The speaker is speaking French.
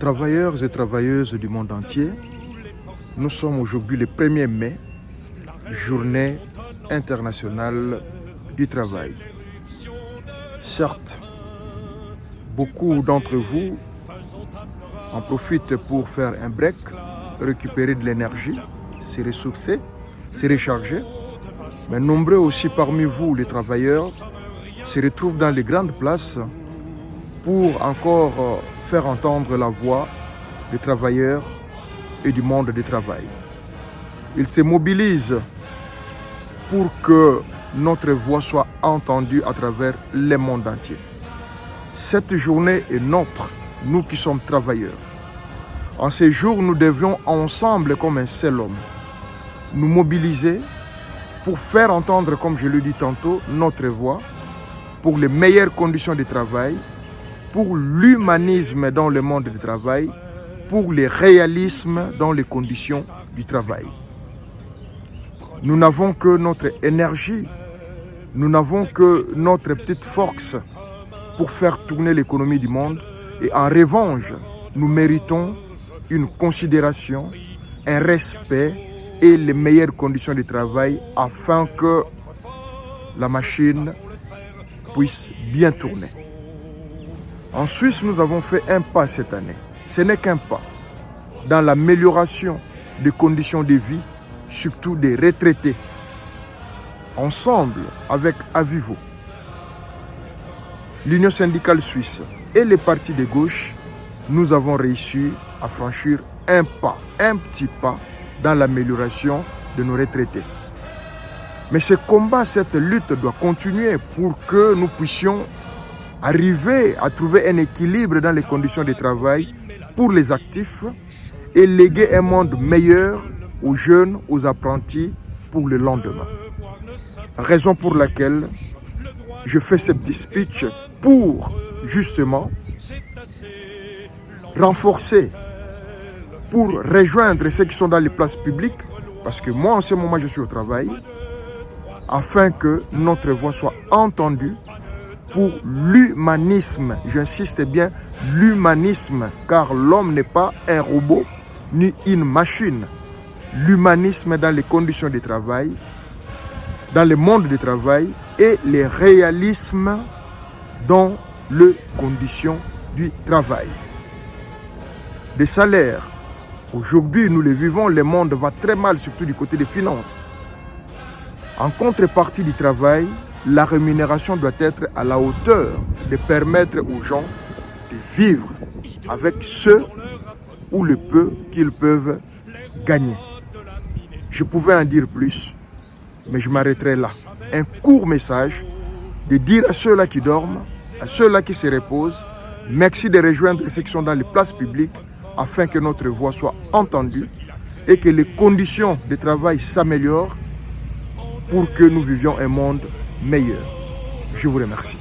Travailleurs et travailleuses du monde entier, nous sommes aujourd'hui le 1er mai, journée internationale du travail. Certes, beaucoup d'entre vous en profitent pour faire un break, récupérer de l'énergie, se ressourcer, se recharger. Mais nombreux aussi parmi vous, les travailleurs, se retrouvent dans les grandes places pour encore faire entendre la voix des travailleurs et du monde du travail. Ils se mobilisent pour que notre voix soit entendue à travers le monde entier. Cette journée est nôtre, nous qui sommes travailleurs. En ces jours, nous devions ensemble, comme un seul homme, nous mobiliser pour faire entendre, comme je le dis tantôt, notre voix pour les meilleures conditions de travail, pour l'humanisme dans le monde du travail, pour le réalisme dans les conditions du travail. Nous n'avons que notre énergie, nous n'avons que notre petite force pour faire tourner l'économie du monde et en revanche, nous méritons une considération, un respect et les meilleures conditions de travail afin que la machine puisse bien tourner. En Suisse, nous avons fait un pas cette année. Ce n'est qu'un pas dans l'amélioration des conditions de vie, surtout des retraités. Ensemble, avec Avivo, l'Union syndicale suisse et les partis de gauche, nous avons réussi à franchir un pas, un petit pas dans l'amélioration de nos retraités. Mais ce combat, cette lutte doit continuer pour que nous puissions arriver à trouver un équilibre dans les conditions de travail pour les actifs et léguer un monde meilleur aux jeunes, aux apprentis pour le lendemain. Raison pour laquelle je fais ce petit speech pour justement renforcer, pour rejoindre ceux qui sont dans les places publiques, parce que moi en ce moment je suis au travail, afin que notre voix soit entendue pour l'humanisme. J'insiste bien, l'humanisme, car l'homme n'est pas un robot ni une machine. L'humanisme dans les conditions de travail, dans le monde du travail et le réalisme dans les conditions du travail. Des salaires, aujourd'hui nous le vivons, le monde va très mal, surtout du côté des finances. En contrepartie du travail, la rémunération doit être à la hauteur de permettre aux gens de vivre avec ce ou le peu qu'ils peuvent gagner. Je pouvais en dire plus, mais je m'arrêterai là. Un court message de dire à ceux-là qui dorment, à ceux-là qui se reposent, merci de rejoindre ceux qui sont dans les places publiques afin que notre voix soit entendue et que les conditions de travail s'améliorent pour que nous vivions un monde meilleur. Je vous remercie.